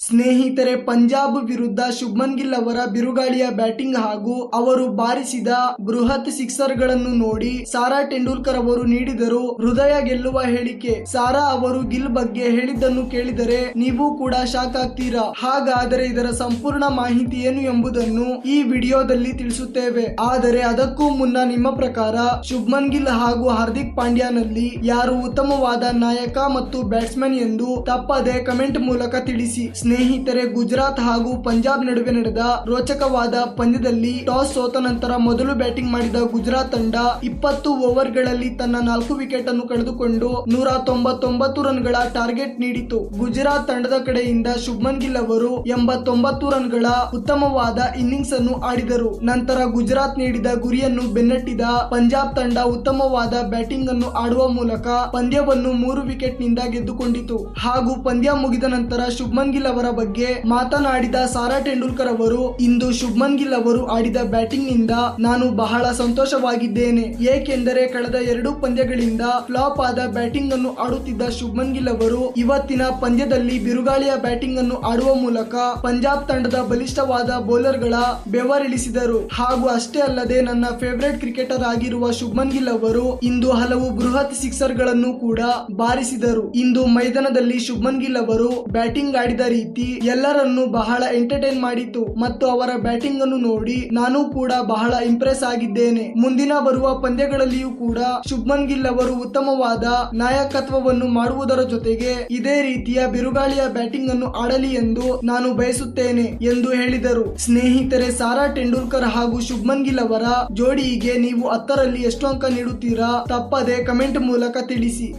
ಸ್ನೇಹಿತರೆ, ಪಂಜಾಬ್ ವಿರುದ್ಧ ಶುಭ್ಮನ್ ಗಿಲ್ ಅವರ ಬಿರುಗಾಳಿಯ ಬ್ಯಾಟಿಂಗ್ ಹಾಗೂ ಅವರು ಬಾರಿಸಿದ ಬೃಹತ್ ಸಿಕ್ಸರ್ ಗಳನ್ನು ನೋಡಿ ಸಾರಾ ಟೆಂಡೂಲ್ಕರ್ ಅವರು ನೀಡಿದರು ಹೃದಯ ಗೆಲ್ಲುವ ಹೇಳಿಕೆ. ಸಾರಾ ಅವರು ಗಿಲ್ ಬಗ್ಗೆ ಹೇಳಿದ್ದನ್ನು ಕೇಳಿದರೆ ನೀವು ಕೂಡ ಶಾಕ್ ಆಗ್ತೀರಾ. ಹಾಗಾದರೆ ಇದರ ಸಂಪೂರ್ಣ ಮಾಹಿತಿ ಏನು ಎಂಬುದನ್ನು ಈ ವಿಡಿಯೋದಲ್ಲಿ ತಿಳಿಸುತ್ತೇವೆ. ಆದರೆ ಅದಕ್ಕೂ ಮುನ್ನ ನಿಮ್ಮ ಪ್ರಕಾರ ಶುಭ್ಮನ್ ಗಿಲ್ ಹಾಗೂ ಹಾರ್ದಿಕ್ ಪಾಂಡ್ಯನಲ್ಲಿ ಯಾರು ಉತ್ತಮವಾದ ನಾಯಕ ಮತ್ತು ಬ್ಯಾಟ್ಸ್ಮನ್ ಎಂದು ತಪ್ಪದೆ ಕಮೆಂಟ್ ಮೂಲಕ ತಿಳಿಸಿ. ಸ್ನೇಹಿತರೆ, ಗುಜರಾತ್ ಹಾಗೂ ಪಂಜಾಬ್ ನಡುವೆ ನಡೆದ ರೋಚಕವಾದ ಪಂದ್ಯದಲ್ಲಿ ಟಾಸ್ ಸೋತ ನಂತರ ಮೊದಲು ಬ್ಯಾಟಿಂಗ್ ಮಾಡಿದ ಗುಜರಾತ್ ತಂಡ 20 ಓವರ್ಗಳಲ್ಲಿ ತನ್ನ 4 ವಿಕೆಟ್ ಅನ್ನು ಕಳೆದುಕೊಂಡು 199 ರನ್ಗಳ ಟಾರ್ಗೆಟ್ ನೀಡಿತು. ಗುಜರಾತ್ ತಂಡದ ಕಡೆಯಿಂದ ಶುಭ್ಮನ್ ಗಿಲ್ ಅವರು 89 ರನ್ಗಳ ಉತ್ತಮವಾದ ಇನ್ನಿಂಗ್ಸ್ ಅನ್ನು ಆಡಿದರು. ನಂತರ ಗುಜರಾತ್ ನೀಡಿದ ಗುರಿಯನ್ನು ಬೆನ್ನಟ್ಟಿದ ಪಂಜಾಬ್ ತಂಡ ಉತ್ತಮವಾದ ಬ್ಯಾಟಿಂಗ್ ಅನ್ನು ಆಡುವ ಮೂಲಕ ಪಂದ್ಯವನ್ನು 3 ವಿಕೆಟ್ ನಿಂದ ಗೆದ್ದುಕೊಂಡಿತು. ಹಾಗೂ ಪಂದ್ಯ ಮುಗಿದ ನಂತರ ಶುಭ್ಮನ್ ಗಿಲ್ ಅವರ ಬಗ್ಗೆ ಮಾತನಾಡಿದ ಸಾರಾ ಟೆಂಡೂಲ್ಕರ್ ಅವರು, ಇಂದು ಶುಭ್ಮನ್ ಗಿಲ್ ಅವರು ಆಡಿದ ಬ್ಯಾಟಿಂಗ್ ನಿಂದ ನಾನು ಬಹಳ ಸಂತೋಷವಾಗಿದ್ದೇನೆ. ಏಕೆಂದರೆ ಕಳೆದ 2 ಪಂದ್ಯಗಳಿಂದ ಫ್ಲಾಪ್ ಆದ ಬ್ಯಾಟಿಂಗ್ ಅನ್ನು ಆಡುತ್ತಿದ್ದ ಶುಭ್ಮನ್ ಗಿಲ್ ಅವರು ಇವತ್ತಿನ ಪಂದ್ಯದಲ್ಲಿ ಬಿರುಗಾಳಿಯ ಬ್ಯಾಟಿಂಗ್ ಅನ್ನು ಆಡುವ ಮೂಲಕ ಪಂಜಾಬ್ ತಂಡದ ಬಲಿಷ್ಠವಾದ ಬೌಲರ್ ಗಳ ಬೆವರಿಳಿಸಿದರು. ಹಾಗೂ ಅಷ್ಟೇ ಅಲ್ಲದೆ ನನ್ನ ಫೇವರೇಟ್ ಕ್ರಿಕೆಟರ್ ಆಗಿರುವ ಶುಭ್ಮನ್ ಗಿಲ್ ಅವರು ಇಂದು ಹಲವು ಬೃಹತ್ ಸಿಕ್ಸರ್ ಗಳನ್ನು ಕೂಡ ಬಾರಿಸಿದರು. ಇಂದು ಮೈದಾನದಲ್ಲಿ ಶುಭ್ಮನ್ ಗಿಲ್ ಅವರು ಬ್ಯಾಟಿಂಗ್ ಆಡಿದ ರೀತಿ ಎಲ್ಲರನ್ನು ಬಹಳ ಎಂಟರ್ಟೈನ್ ಮಾಡಿತು ಮತ್ತು ಅವರ ಬ್ಯಾಟಿಂಗ್ ಅನ್ನು ನೋಡಿ ನಾನು ಕೂಡ ಬಹಳ ಇಂಪ್ರೆಸ್ ಆಗಿದ್ದೇನೆ. ಮುಂದಿನ ಬರುವ ಪಂದ್ಯಗಳಲ್ಲಿಯೂ ಕೂಡ ಶುಭ್ಮನ್ ಗಿಲ್ ಅವರು ಉತ್ತಮವಾದ ನಾಯಕತ್ವವನ್ನು ಮಾಡುವುದರ ಜೊತೆಗೆ ಇದೇ ರೀತಿಯ ಬಿರುಗಾಳಿಯ ಬ್ಯಾಟಿಂಗ್ ಅನ್ನು ಆಡಲಿ ಎಂದು ನಾನು ಬಯಸುತ್ತೇನೆ ಎಂದು ಹೇಳಿದರು. ಸ್ನೇಹಿತರೆ, ಸಾರಾ ಟೆಂಡೂಲ್ಕರ್ ಹಾಗೂ ಶುಭ್ಮನ್ ಗಿಲ್ ಅವರ ಜೋಡಿಗೆ ನೀವು 10ರಲ್ಲಿ ಎಷ್ಟು ಅಂಕ ನೀಡುತ್ತೀರಾ? ತಪ್ಪದೆ ಕಮೆಂಟ್ ಮೂಲಕ ತಿಳಿಸಿ.